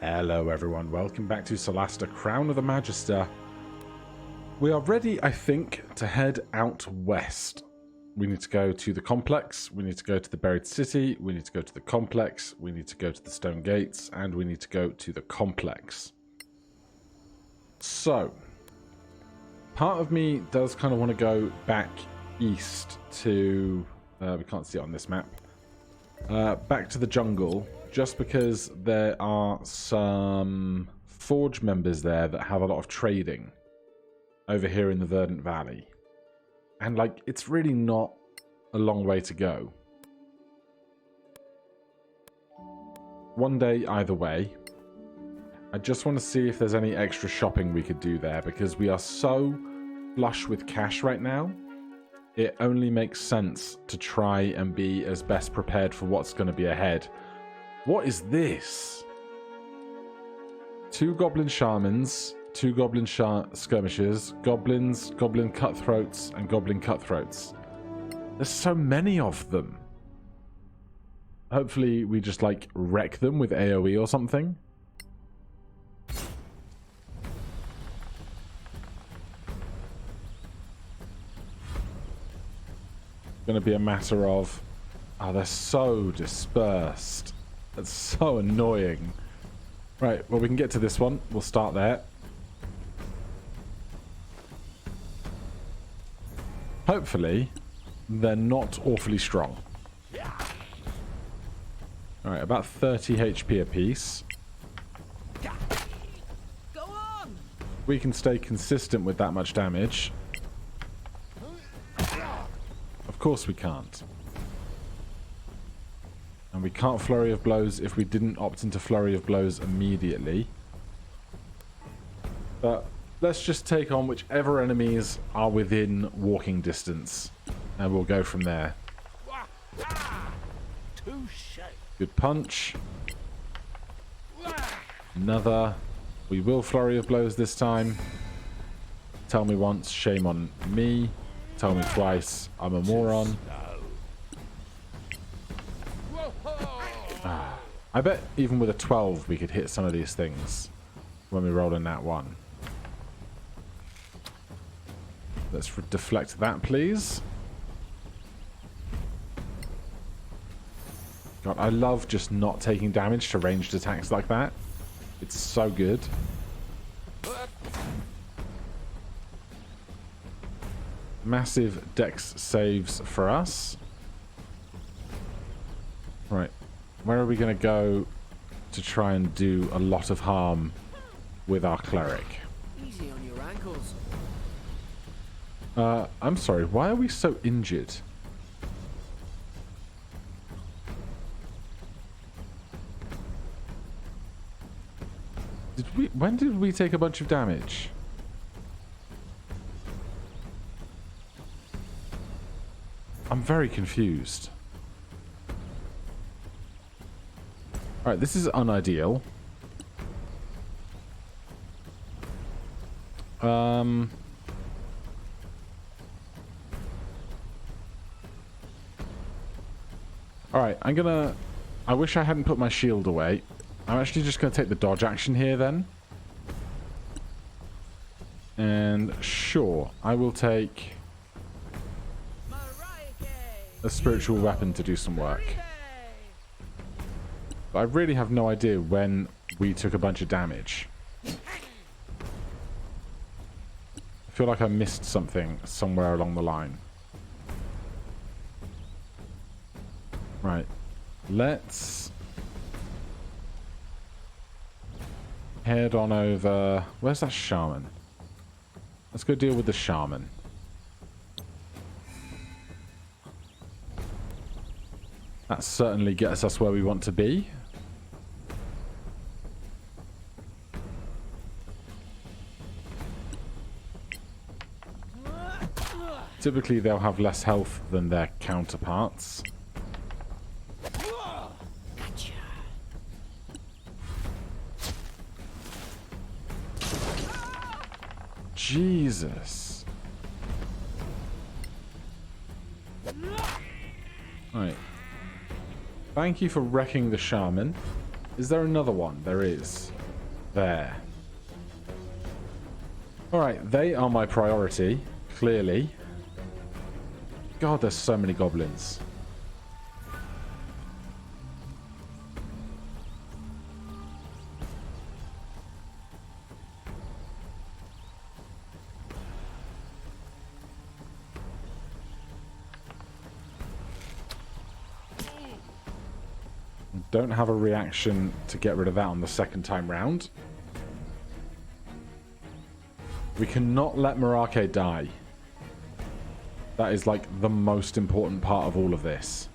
Hello everyone, welcome back to Solasta, Crown of the Magister. We are ready, I think, to head out west. We need to go to the complex, we need to go to the buried city, we need to go to the complex, we need to go to the stone gates, and we need to go to the complex. So, part of me does kind of want to go back east to, we can't see it on this map, back to the jungle, just because there are some forge members there that have a lot of trading over here in the Verdant Valley. And, like, it's really not a long way to go. One day, either way. I just want to see if there's any extra shopping we could do there, because we are so flush with cash right now. It only makes sense to try and be as best prepared for what's going to be ahead. What is this? 2 goblin shamans, 2 goblin skirmishers, goblins, goblin cutthroats, and goblin cutthroats. There's so many of them. Hopefully we just, like, wreck them with AoE or something. Going to be a matter of... Oh, they're so dispersed. That's so annoying. Right, well, we can get to this one. We'll start there. Hopefully, they're not awfully strong. Alright, about 30 HP apiece. Go on! We can stay consistent with that much damage. Of course we can't. And we can't Flurry of Blows if we didn't opt into Flurry of Blows immediately. But let's just take on whichever enemies are within walking distance. And we'll go from there. Good punch. Another. We will Flurry of Blows this time. Tell me once, shame on me. Tell me twice, I'm a moron. I bet even with a 12 we could hit some of these things when we roll in that one. Let's deflect that, please. God, I love just not taking damage to ranged attacks like that. It's so good. Massive dex saves for us. Right. Where are we going to go to try and do a lot of harm with our cleric? Easy on your ankles. I'm sorry. Why are we so injured? When did we take a bunch of damage? I'm very confused. Alright, this is unideal. Alright, I'm gonna... I wish I hadn't put my shield away. I'm actually just gonna take the dodge action here then. And sure, I will take a spiritual weapon to do some work. But I really have no idea when we took a bunch of damage. I feel like I missed something somewhere along the line. Right. Let's head on over... Where's that shaman? Let's go deal with the shaman. That certainly gets us where we want to be. Typically, they'll have less health than their counterparts. Jesus. Right. Thank you for wrecking the shaman. Is there another one? There is. There. Alright, they are my priority, clearly. God, there's so many goblins. Don't have a reaction to get rid of that on the second time round. We cannot let Merake die. That is like the most important part of all of this.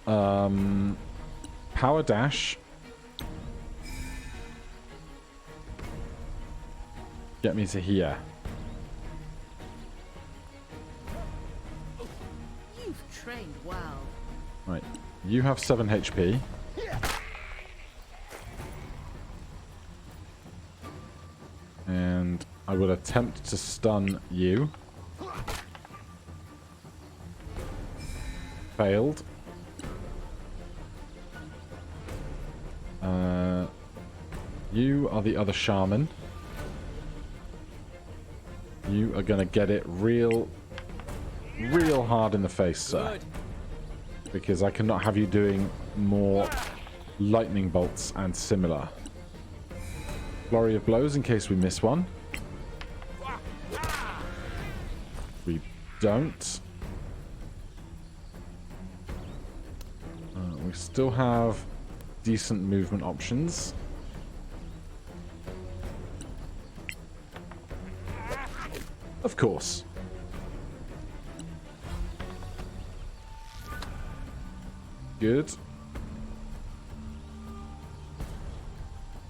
Power dash. Get me to here. You've trained well. Right. You have 7 HP. And I will attempt to stun you. Failed. You are the other shaman. You are going to get it real hard in the face, sir. Good. Because I cannot have you doing more lightning bolts and similar. Flurry of blows in case we miss one. We don't. We still have decent movement options. Of course. Good.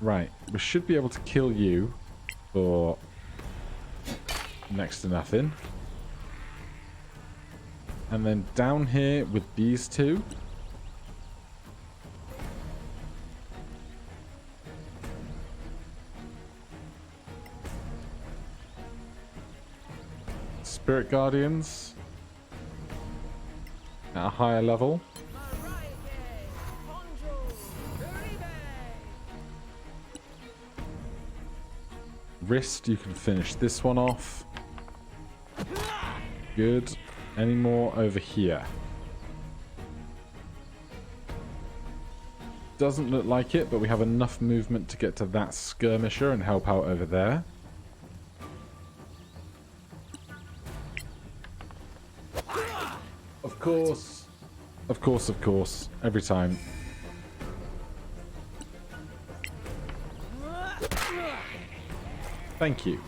Right, we should be able to kill you for next to nothing. And then down here with these two. Spirit Guardians at a higher level. Wrist, you can finish this one off. Good. Any more over here? Doesn't look like it, but we have enough movement to get to that skirmisher and help out over there. Of course. Of course, of course. Every time. Thank you.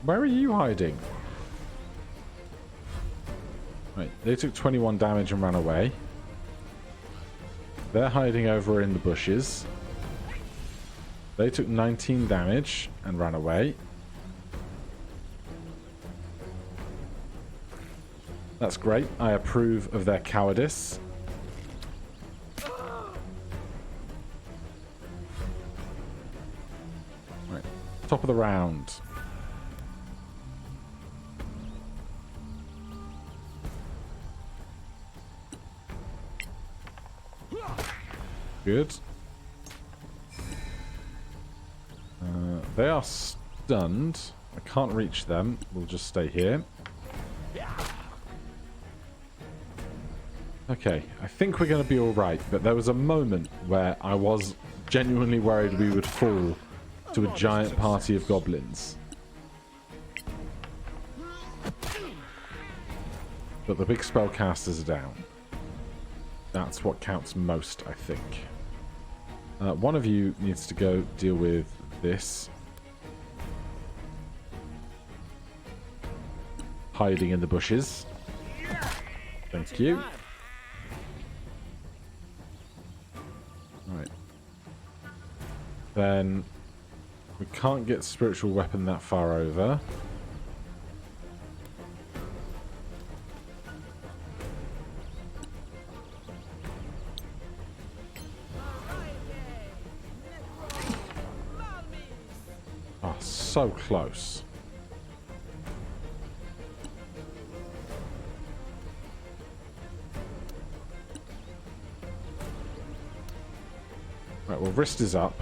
Where are you hiding? Right, they took 21 damage and ran away. They're hiding over in the bushes. They took 19 damage and ran away. That's great. I approve of their cowardice. Right. Top of the round. Good. They are stunned. I can't reach them. We'll just stay here. Okay, I think we're going to be alright, but there was a moment where I was genuinely worried we would fall to a giant party of goblins. But the big spellcasters are down. That's what counts most, I think. One of you needs to go deal with this. Hiding in the bushes. Thank you. Right. Then we can't get spiritual weapon that far over. Oh, so close. Right, well, wrist is up.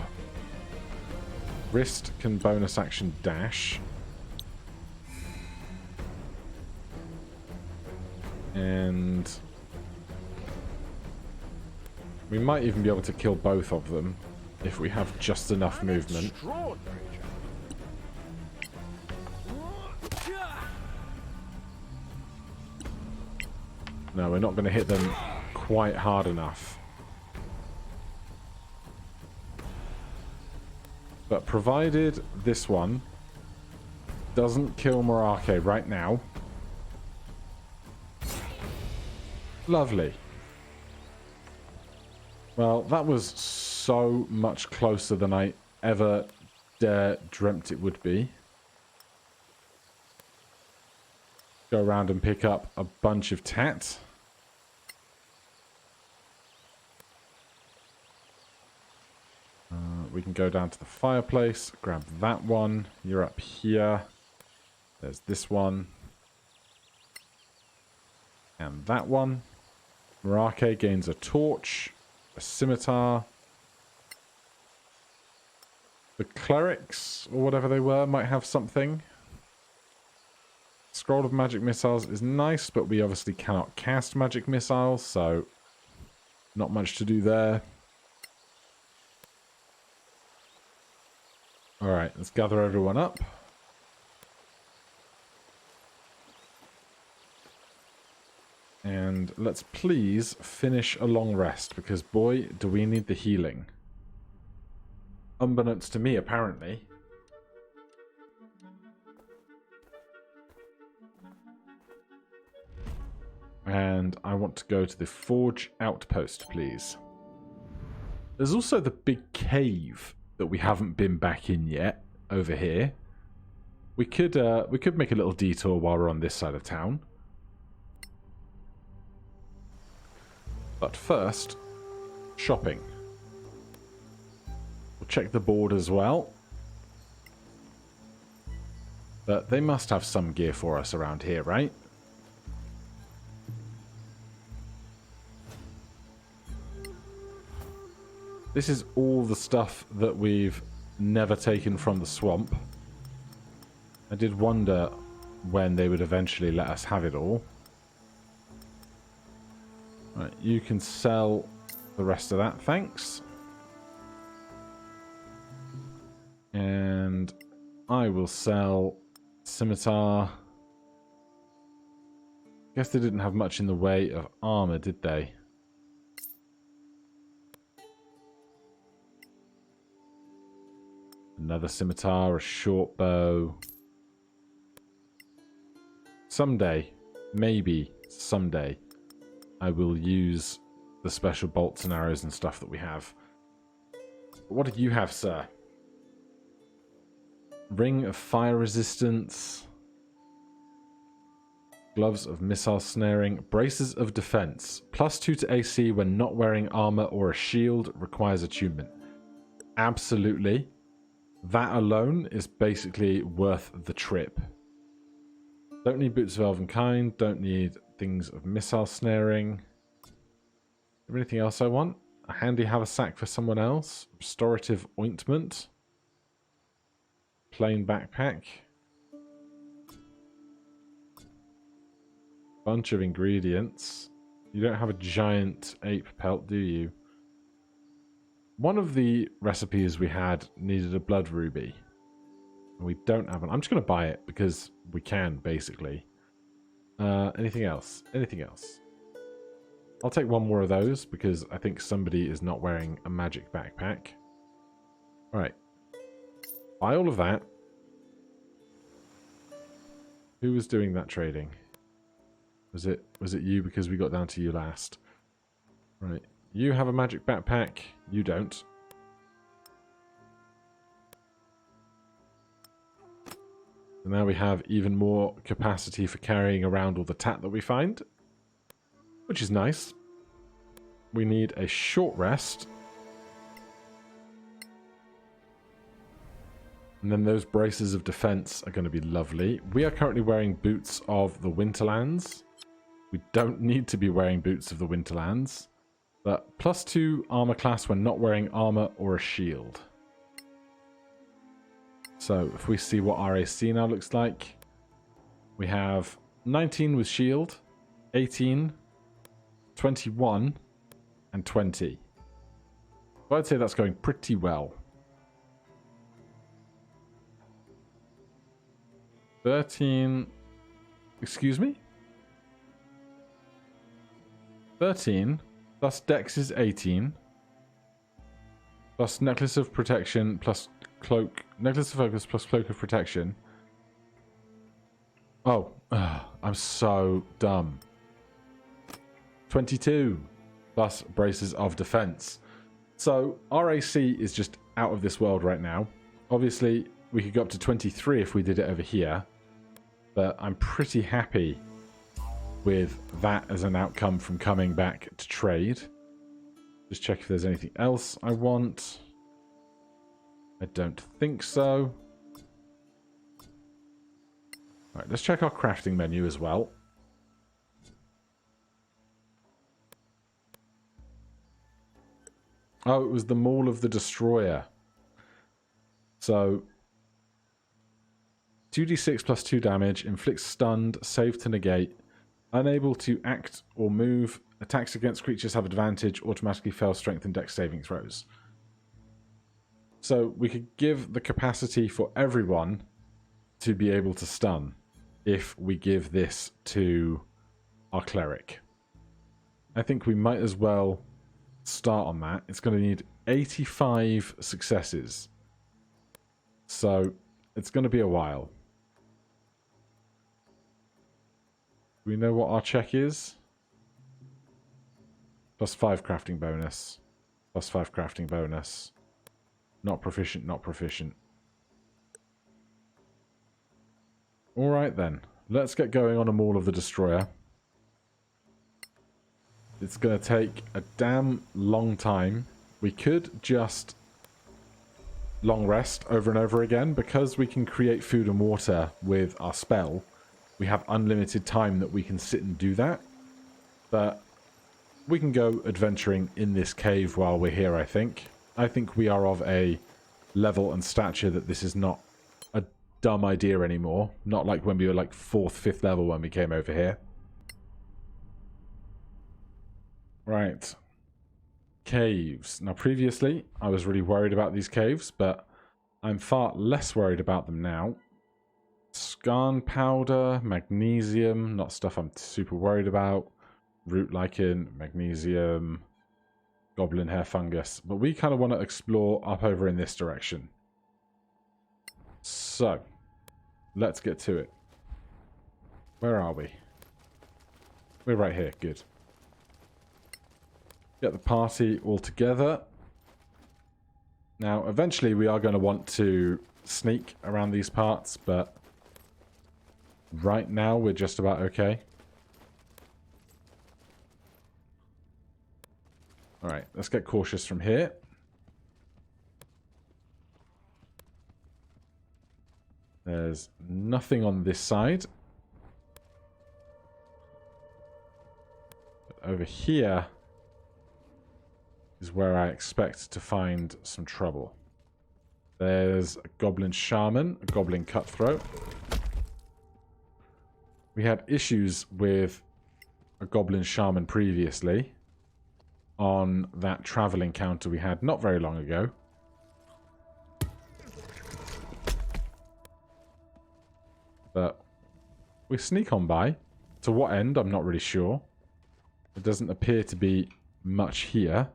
Wrist can bonus action dash. And we might even be able to kill both of them if we have just enough movement. No, we're not going to hit them quite hard enough. But provided this one doesn't kill Morake right now. Lovely. Well, that was so much closer than I ever dreamt it would be. Go around and pick up a bunch of tat. We can go down to the fireplace, grab that one. You're up here. There's this one. And that one. Morake gains a torch, a scimitar. The clerics, or whatever they were, might have something. Scroll of magic missiles is nice, but we obviously cannot cast magic missiles, so not much to do there. Alright, let's gather everyone up. And let's please finish a long rest, because boy, do we need the healing. Unbeknownst to me, apparently. And I want to go to the Forge Outpost, please. There's also the big cave that we haven't been back in yet, over here. We could make a little detour while we're on this side of town. But first, shopping. We'll check the board as well. But they must have some gear for us around here, right? This is all the stuff that we've never taken from the swamp. I did wonder when they would eventually let us have it all. Right, you can sell the rest of that, thanks. And I will sell scimitar. Guess they didn't have much in the way of armor, did they? Another scimitar, a short bow. Someday, maybe someday, I will use the special bolts and arrows and stuff that we have. But what do you have, sir? Ring of fire resistance. Gloves of missile snaring. Braces of defense. +2 to AC when not wearing armor or a shield. Requires attunement. Absolutely. That alone is basically worth the trip. Don't need boots of elvenkind. Don't need things of missile snaring. Is there anything else I want? A handy haversack for someone else. Restorative ointment. Plain backpack. Bunch of ingredients. You don't have a giant ape pelt, do you? One of the recipes we had needed a blood ruby. We don't have one. I'm just going to buy it because we can, basically. Anything else? Anything else? I'll take one more of those because I think somebody is not wearing a magic backpack. Alright. Buy all of that. Who was doing that trading? Was it you because we got down to you last? Right. You have a magic backpack. You don't. So now we have even more capacity for carrying around all the tat that we find, which is nice. We need a short rest. And then those braces of defense are going to be lovely. We are currently wearing boots of the Winterlands. We don't need to be wearing boots of the Winterlands. But +2 armor class when not wearing armor or a shield. So if we see what our AC now looks like. We have 19 with shield, 18, 21, and 20. So I'd say that's going pretty well. 13... Excuse me? 13 plus Dex is 18. Plus Necklace of Protection plus Cloak... Necklace of Focus plus Cloak of Protection. Oh, I'm so dumb. 22 plus Braces of Defense. So our AC is just out of this world right now. Obviously, we could go up to 23 if we did it over here. But I'm pretty happy with that as an outcome from coming back to trade. Just check if there's anything else I want. I don't think so. Alright, let's check our crafting menu as well. Oh, it was the Maul of the Destroyer. So 2d6 plus 2 damage, inflicts stunned, save to negate, unable to act or move, attacks against creatures have advantage, automatically fail strength and dex saving throws. So we could give the capacity for everyone to be able to stun if we give this to our cleric. I think we might as well start on that. It's going to need 85 successes. So it's going to be a while. Do we know what our check is? +5 crafting bonus. +5 crafting bonus. Not proficient, not proficient. Alright then. Let's get going on a Maul of the Destroyer. It's going to take a damn long time. We could just long rest over and over again. Because we can create food and water with our spell, we have unlimited time that we can sit and do that. But we can go adventuring in this cave while we're here, I think. I think we are of a level and stature that this is not a dumb idea anymore. Not like when we were like 4th, 5th level when we came over here. Right. Caves. Now previously, I was really worried about these caves, but I'm far less worried about them now. Skarn powder, magnesium, not stuff I'm super worried about. Root lichen, magnesium, goblin hair fungus. But we kind of want to explore up over in this direction. So, let's get to it. Where are we? We're right here, good. Get the party all together. Now, eventually we are going to want to sneak around these parts, but right now we're just about okay. Alright, let's get cautious from here. There's nothing on this side. But over here is where I expect to find some trouble. There's a goblin shaman, a goblin cutthroat. We had issues with a goblin shaman previously on that travel encounter we had not very long ago. But we sneak on by. To what end, I'm not really sure. There doesn't appear to be much here.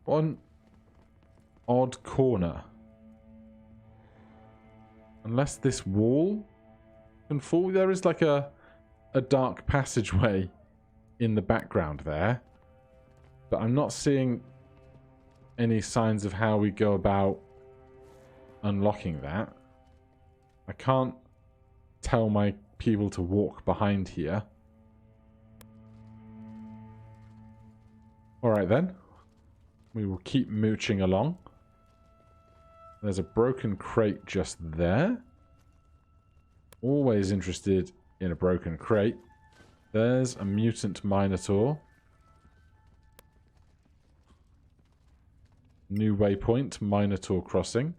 One odd corner. Unless this wall can fall. There is like a dark passageway in the background there. But I'm not seeing any signs of how we go about unlocking that. I can't tell my people to walk behind here. Alright then. we will keep mooching along. There's a broken crate just there. Always interested in a broken crate. There's a mutant Minotaur. New waypoint, Minotaur Crossing.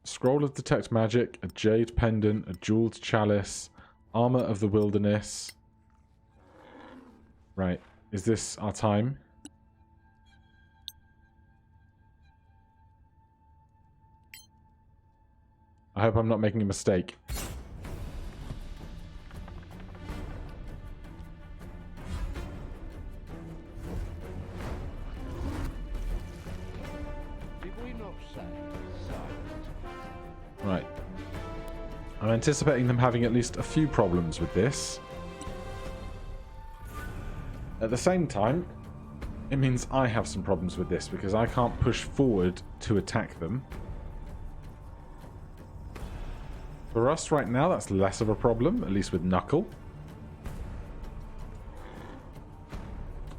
Scroll of Detect Magic, a Jade Pendant, a Jeweled Chalice, Armor of the Wilderness. Right, is this our time? I hope I'm not making a mistake. Right. I'm anticipating them having at least a few problems with this. At the same time, it means I have some problems with this because I can't push forward to attack them. For us right now, that's less of a problem, at least with Knuckle.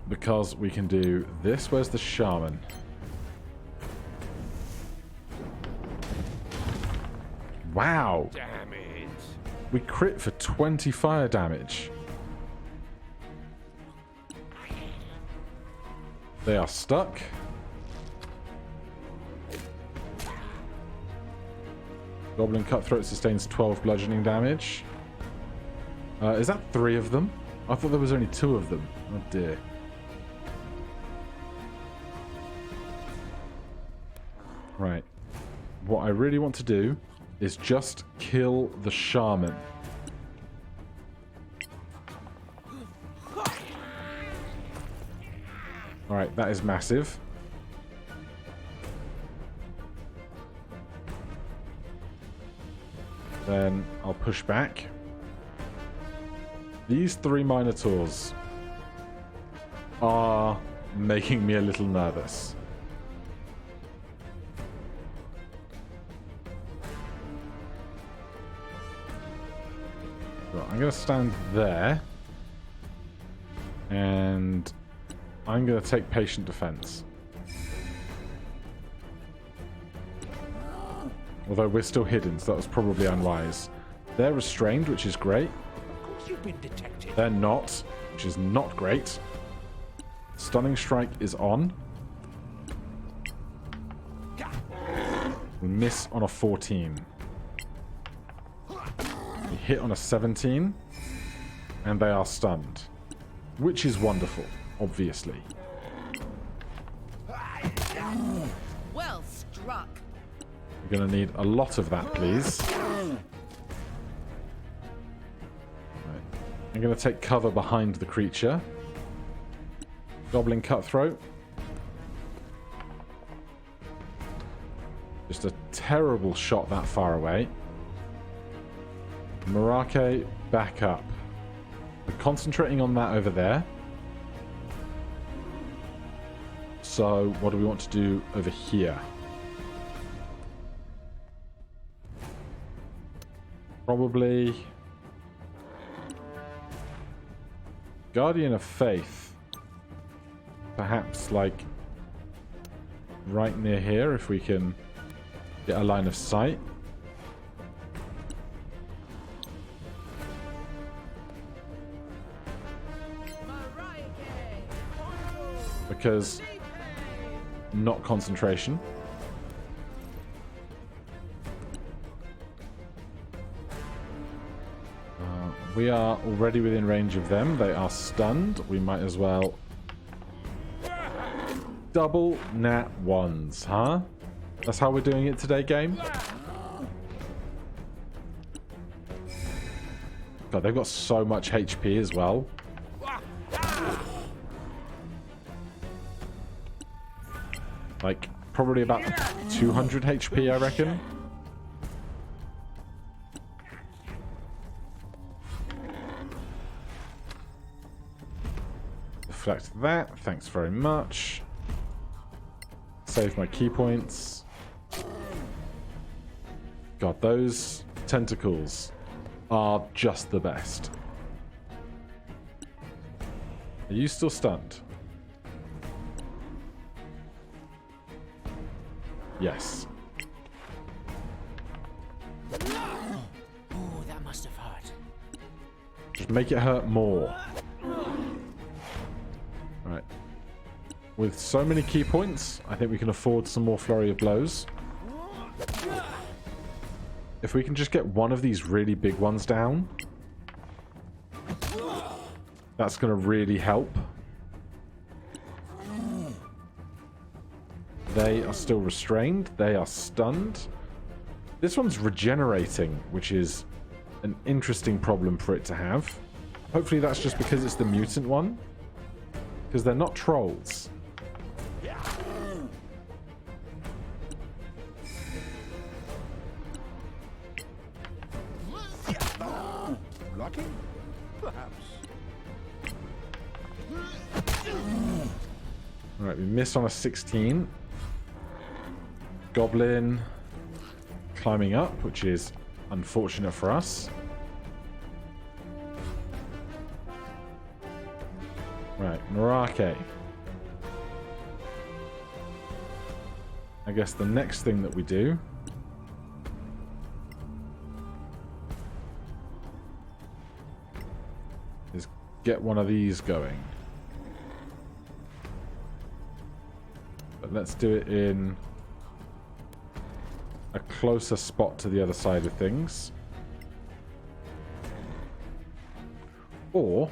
Because we can do this. Where's the Shaman? Wow! Damn it. We crit for 20 fire damage. They are stuck. Goblin Cutthroat sustains 12 bludgeoning damage. Is that 3 of them? I thought there was only 2 of them. Oh dear. Right. What I really want to do is just kill the Shaman. Alright, that is massive. Then I'll push back. These 3 Minotaurs are making me a little nervous. So I'm going to stand there. And I'm going to take patient defense. Although we're still hidden, so that was probably unwise. They're restrained, which is great. Of course you've been detected. They're not, which is not great. Stunning Strike is on. We miss on a 14. We hit on a 17. And they are stunned. Which is wonderful, obviously. Well struck. We're going to need a lot of that, please. Right. I'm going to take cover behind the creature. Goblin Cutthroat. Just a terrible shot that far away. Marake, back up. We're concentrating on that over there. So, what do we want to do over here? Probably Guardian of Faith. Perhaps like right near here if we can get a line of sight. Because not concentration. We are already within range of them. They are stunned. We might as well... Double nat ones, huh? That's how we're doing it today, game? God, they've got so much HP as well. Like, probably about 200 HP, I reckon. Deflect that. Thanks very much. Save my key points. God, those tentacles are just the best. Are you still stunned? Yes. Oh, that must have hurt. Just make it hurt more. Right. With so many key points, I think we can afford some more flurry of blows. If we can just get one of these really big ones down, that's going to really help. They are still restrained. They are stunned. This one's regenerating, which is an interesting problem for it to have. Hopefully that's just because it's the mutant one. Because they're not trolls. Lucky? Perhaps. Alright, we missed on a 16. Goblin climbing up, which is unfortunate for us. Right, Marake. I guess the next thing that we do is get one of these going. But let's do it in a closer spot to the other side of things. Or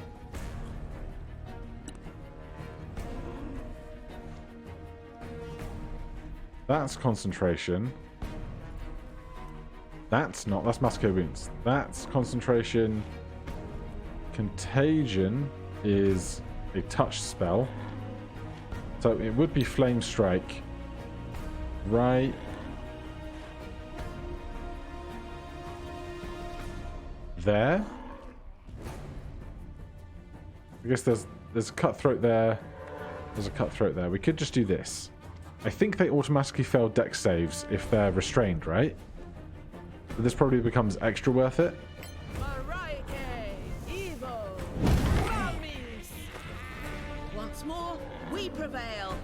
that's concentration. That's not. That's Massacre Wounds. That's concentration. Contagion is a touch spell. So it would be Flame Strike. Right. There. I guess there's a cutthroat there. There's a cutthroat there. We could just do this. I think they automatically fail dex saves if they're restrained, right? But this probably becomes extra worth it. Once more, we prevail.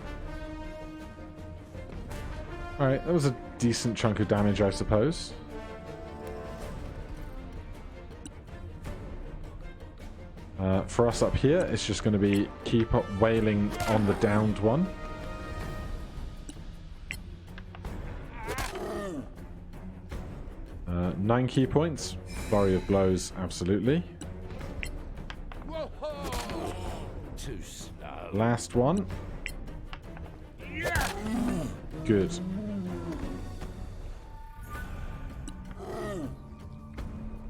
Alright, that was a decent chunk of damage, I suppose. For us up here, it's just going to be keep up wailing on the downed one. Nine key points. Flurry of blows, absolutely. Too slow. Last one. Good.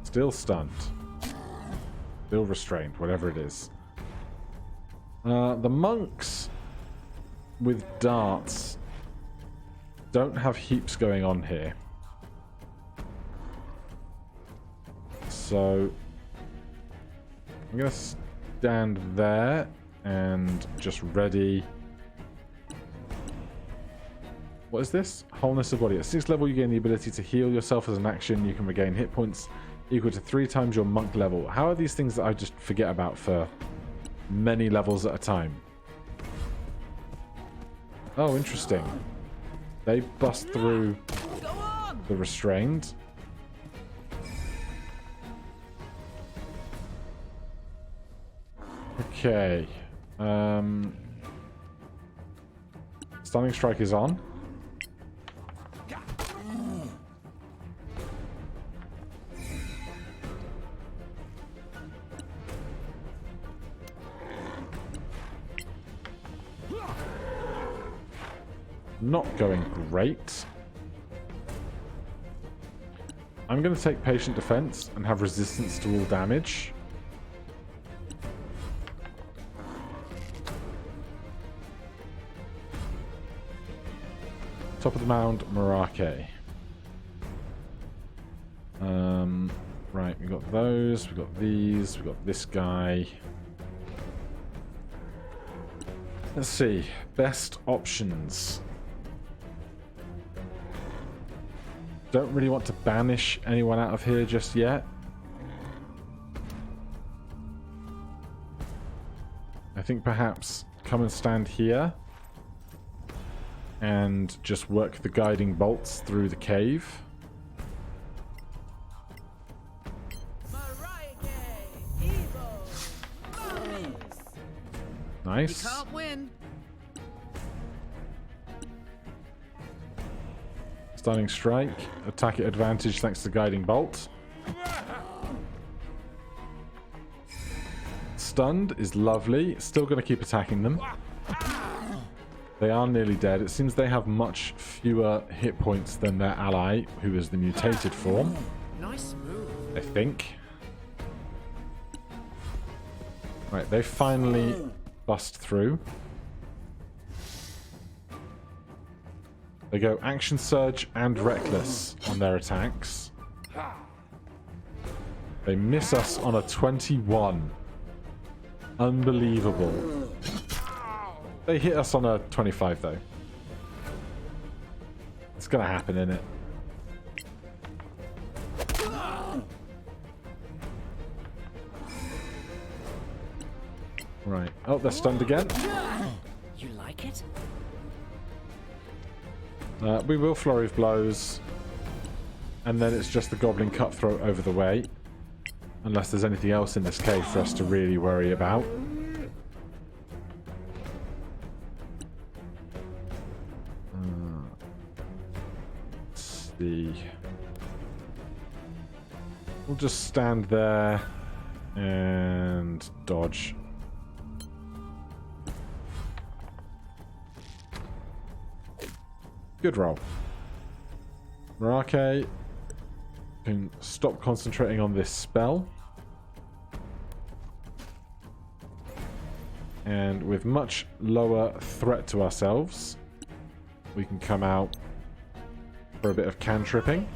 Still stunned. Still restrained, whatever it is. The monks with darts don't have heaps going on here. So I'm going to stand there and just ready. What is this? Wholeness of body. At 6th level, you gain the ability to heal yourself as an action. You can regain hit points equal to 3 times your monk level. How are these things that I just forget about for many levels at a time? Oh, interesting. They bust through the restrained. Okay. Stunning Strike is on. Not going great. I'm going to take Patient Defense and have resistance to all damage. Top of the mound, Marake. Right, we got those, we got these, we got this guy. Let's see. Best options. Don't really want to banish anyone out of here just yet. I think perhaps come and stand here and just work the guiding bolts through the cave. Nice. You can't win. Stunning strike. Attack at advantage thanks to guiding bolt. Stunned is lovely. Still going to keep attacking them. They are nearly dead. It seems they have much fewer hit points than their ally, who is the mutated form. Nice move. I think. Right, they finally bust through. They go Action Surge and Reckless on their attacks. They miss us on a 21. Unbelievable. They hit us on a 25 though. It's gonna happen, innit? Right. Oh, they're stunned again. You like it? We will Flurry of Blows. And then it's just the Goblin Cutthroat over the way. Unless there's anything else in this cave for us to really worry about. Let's see. We'll just stand there and dodge. Good roll. Marake can stop concentrating on this spell. And with much lower threat to ourselves, we can come out for a bit of cantripping.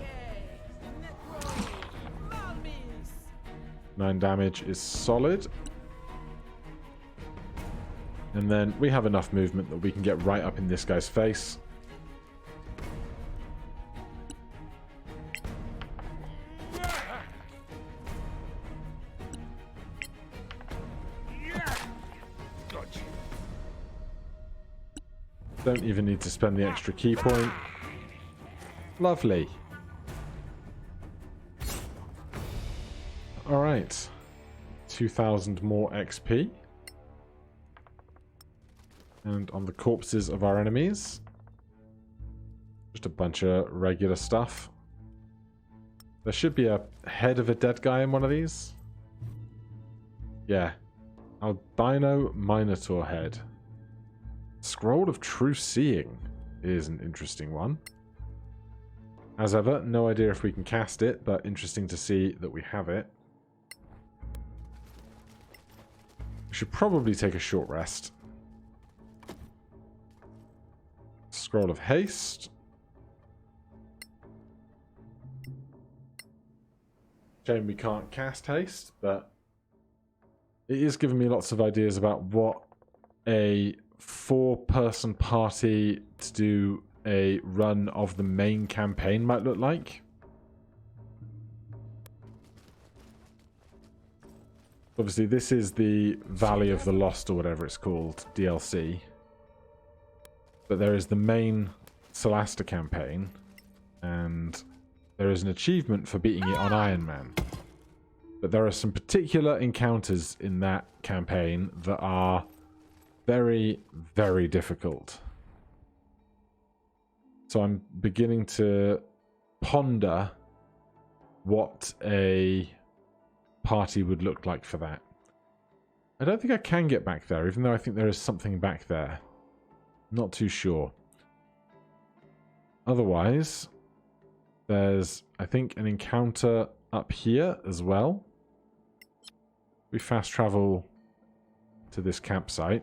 9 damage is solid. And then we have enough movement that we can get right up in this guy's face. Don't even need to spend the extra key point. Lovely. Alright. 2,000 more XP. And on the corpses of our enemies. Just a bunch of regular stuff. There should be a head of a dead guy in one of these. Yeah. Albino Minotaur head. Scroll of True Seeing is an interesting one. As ever, no idea if we can cast it, but interesting to see that we have it. We should probably take a short rest. Scroll of Haste. Shame we can't cast Haste, but it is giving me lots of ideas about what a 4-person party to do a run of the main campaign might look like. Obviously, this is the Valley of the Lost, or whatever it's called, DLC. But there is the main Solasta campaign, and there is an achievement for beating it on Ironman. But there are some particular encounters in that campaign that are very, very difficult. So I'm beginning to ponder what a party would look like for that. I don't think I can get back there, even though I think there is something back there. Not too sure. Otherwise, there's, I think, an encounter up here as well. We fast travel to this campsite.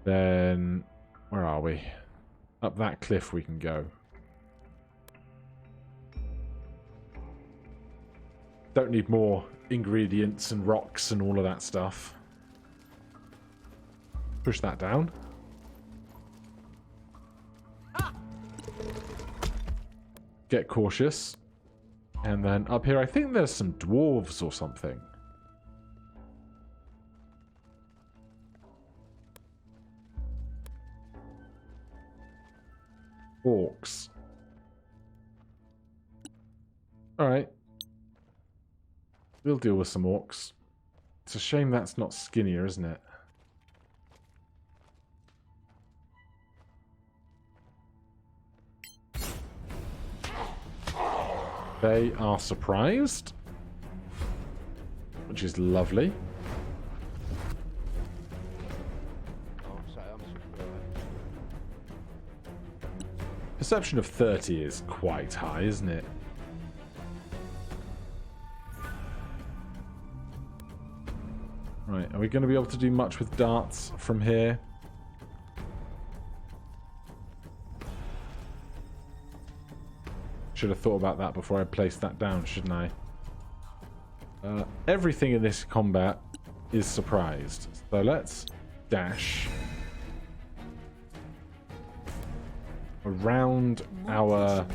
Then, where are we? Up that cliff we can go. Don't need more ingredients and rocks and all of that stuff. Push that down. Get cautious. And then up here, I think there's some dwarves or something. Orcs. Alright. We'll deal with some orcs. It's a shame that's not skinnier, isn't it? They are surprised, which is lovely. Perception of 30 is quite high, isn't it? Right, are we going to be able to do much with darts from here? Should have thought about that before I placed that down, shouldn't I? Everything in this combat is surprised. So let's dash around our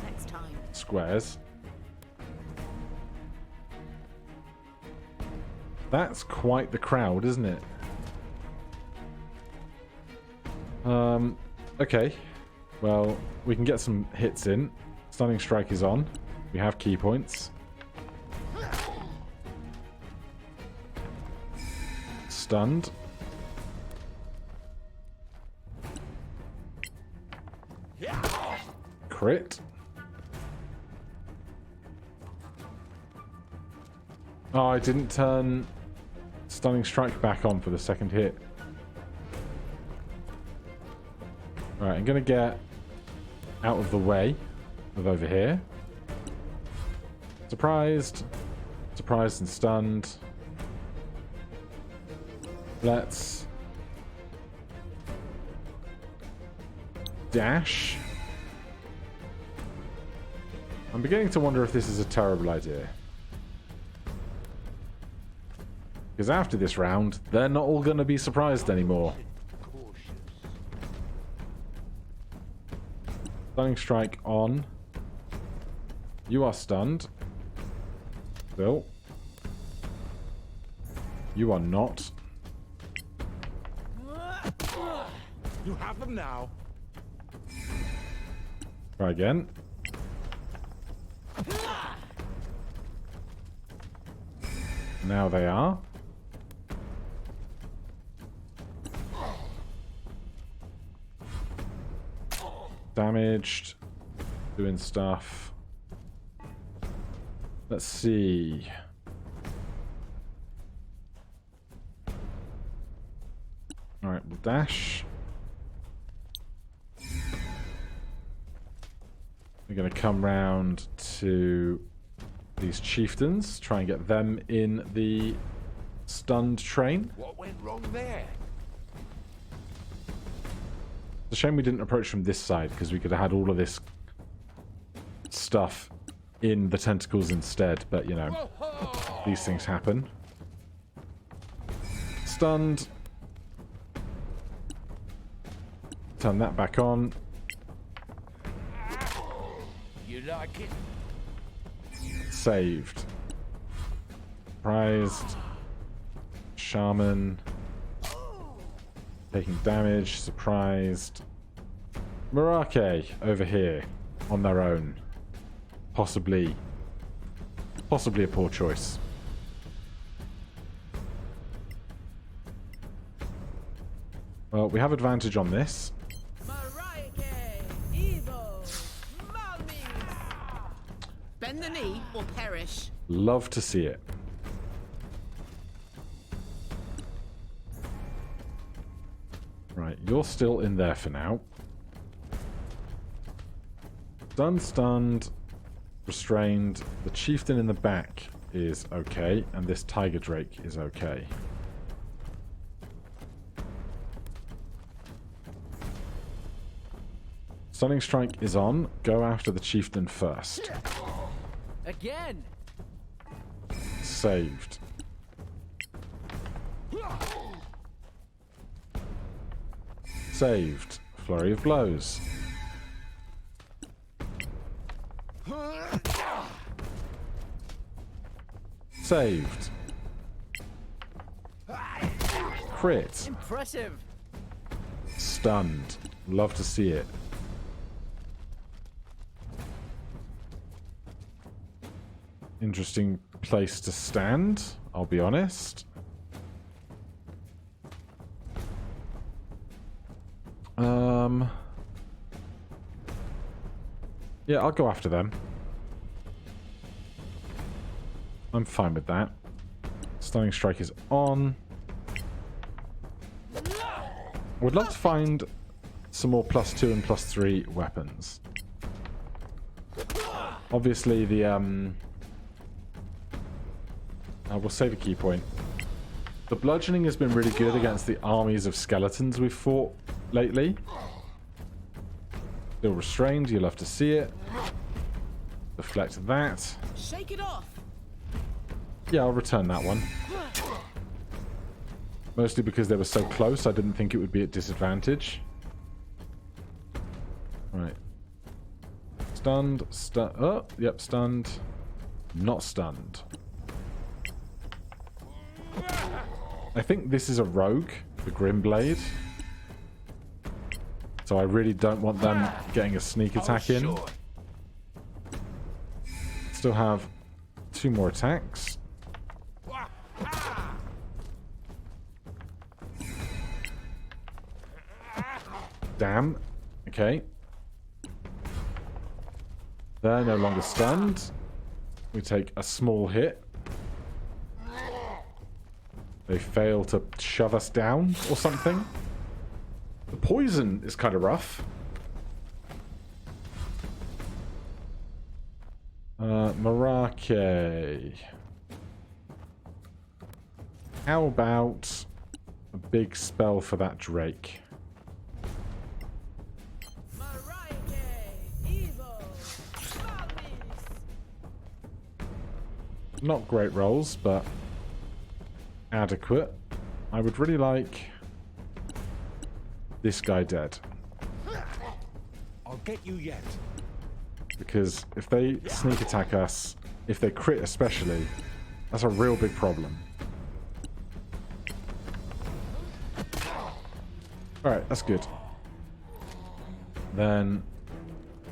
squares. That's quite the crowd, isn't it? Okay. Well, we can get some hits in. Stunning Strike is on. We have key points. Stunned. Crit. Oh, I didn't turn Stunning Strike back on for the second hit. Alright, I'm going to get out of the way of over here. Surprised. Surprised and stunned. Let's dash. I'm beginning to wonder if this is a terrible idea. Because after this round, they're not all going to be surprised anymore. Stunning Strike on. You are stunned. Bill. You are not. You have them now. Try again. Now they are. Damaged. Doing stuff. Let's see. Alright, we'll dash. We're going to come round to these chieftains, try and get them in the stunned train. What went wrong there? It's a shame we didn't approach from this side, because we could have had all of this stuff in the tentacles instead, but you know, these things happen. Stunned. Turn that back on. You like it? Saved. Surprised. Shaman. Taking damage. Surprised. Merake over here. On their own. Possibly a poor choice. Well, we have advantage on this. Bend the knee or perish. Love to see it. Right, you're still in there for now. Stunned, restrained. The chieftain in the back is okay, and this tiger drake is okay. Stunning Strike is on. Go after the chieftain first. Again. Saved. Saved. Flurry of blows. Saved. Crit. Impressive. Stunned. Love to see it. interesting place to stand, I'll be honest. Yeah, I'll go after them. I'm fine with that. Stunning Strike is on. Would love to find some more +2 and +3 weapons. Obviously, the we'll save a key point. The bludgeoning has been really good against the armies of skeletons we've fought lately. Still restrained, you'll have to see it. Deflect that. Shake it off. Yeah, I'll return that one. Mostly because they were so close, I didn't think it would be at disadvantage. Right. Stunned, oh, yep, stunned. Not stunned. I think this is a rogue, the Grimblade. So I really don't want them getting a sneak attack in. Still have 2 more attacks. Damn. Okay. They're no longer stunned. We take a small hit. They fail to shove us down or something. The poison is kind of rough. Marake. How about a big spell for that Drake? Not great rolls, but adequate. I would really like this guy dead. I'll get you yet. Because if they sneak attack us, if they crit especially, that's a real big problem. Alright, that's good. Then...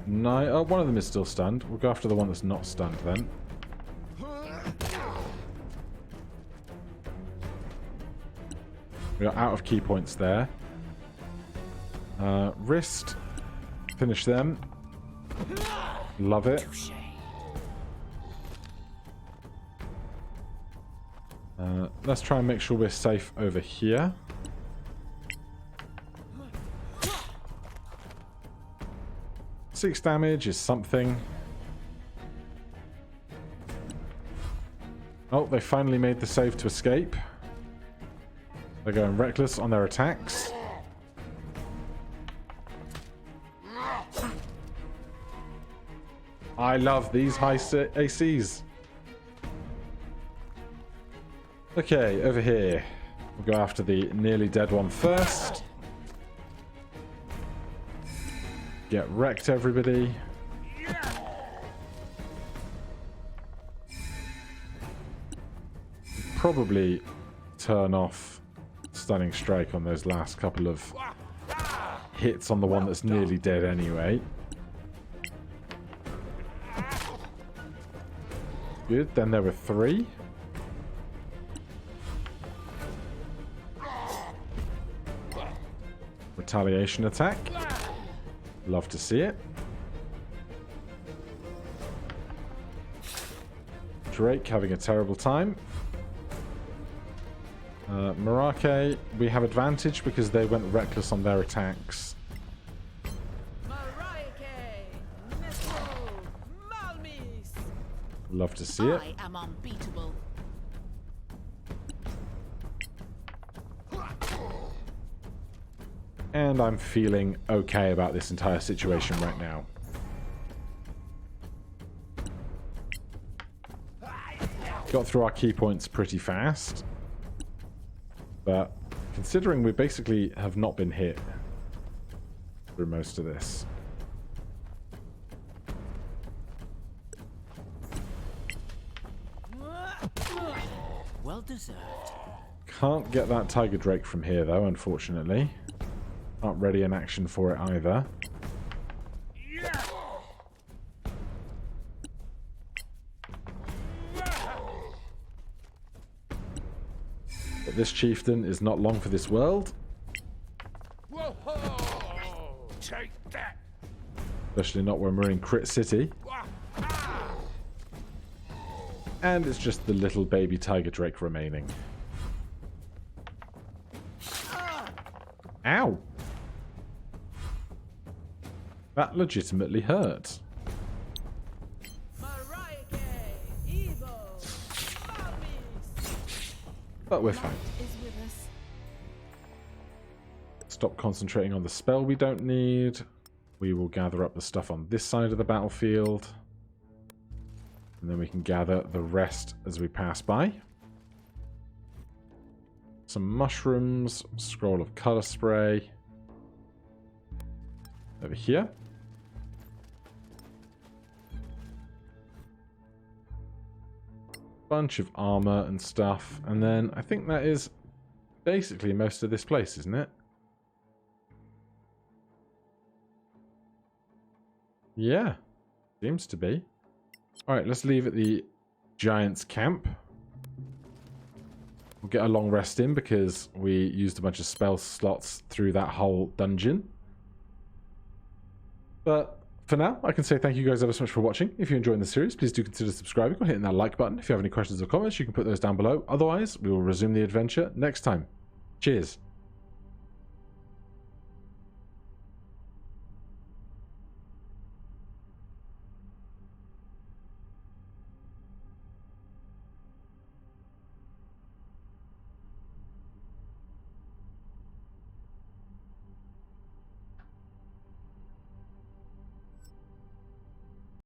oh, one of them is still stunned. We'll go after the one that's not stunned then. We are out of key points there. Wrist. Finish them. Love it. Let's try and make sure we're safe over here. Six damage is something. Oh, they finally made the save to escape. They're going reckless on their attacks. I love these high ACs. Okay, over here. We'll go after the nearly dead one first. Get wrecked, everybody. Probably turn off Stunning Strike on those last couple of hits on the one that's nearly dead anyway. Good, then there were 3. Retaliation attack. Love to see it. Drake having a terrible time. Marake, we have advantage because they went reckless on their attacks. Love to see it. I am unbeatable. And I'm feeling okay about this entire situation right now. Got through our key points pretty fast. But considering we basically have not been hit through most of this. Well deserved. Can't get that Tiger Drake from here though, unfortunately. Not ready in action for it either. this chieftain is not long for this world. Whoa! Take that! Especially not when we're in Crit City. And it's just the little baby tiger drake remaining. Ow! That legitimately hurt. But we're fine. Stop concentrating on the spell we don't need. We will gather up the stuff on this side of the battlefield. And then we can gather the rest as we pass by. Some mushrooms, scroll of color spray. Over here. Bunch of armor and stuff. And then I think that is basically most of this place, isn't it? Yeah, seems to be. Alright, let's leave at the Giant's camp. We'll get a long rest in because we used a bunch of spell slots through that whole dungeon. But for now, I can say thank you guys ever so much for watching. If you're enjoying the series, please do consider subscribing or hitting that like button. If you have any questions or comments, you can put those down below. Otherwise, we will resume the adventure next time. Cheers.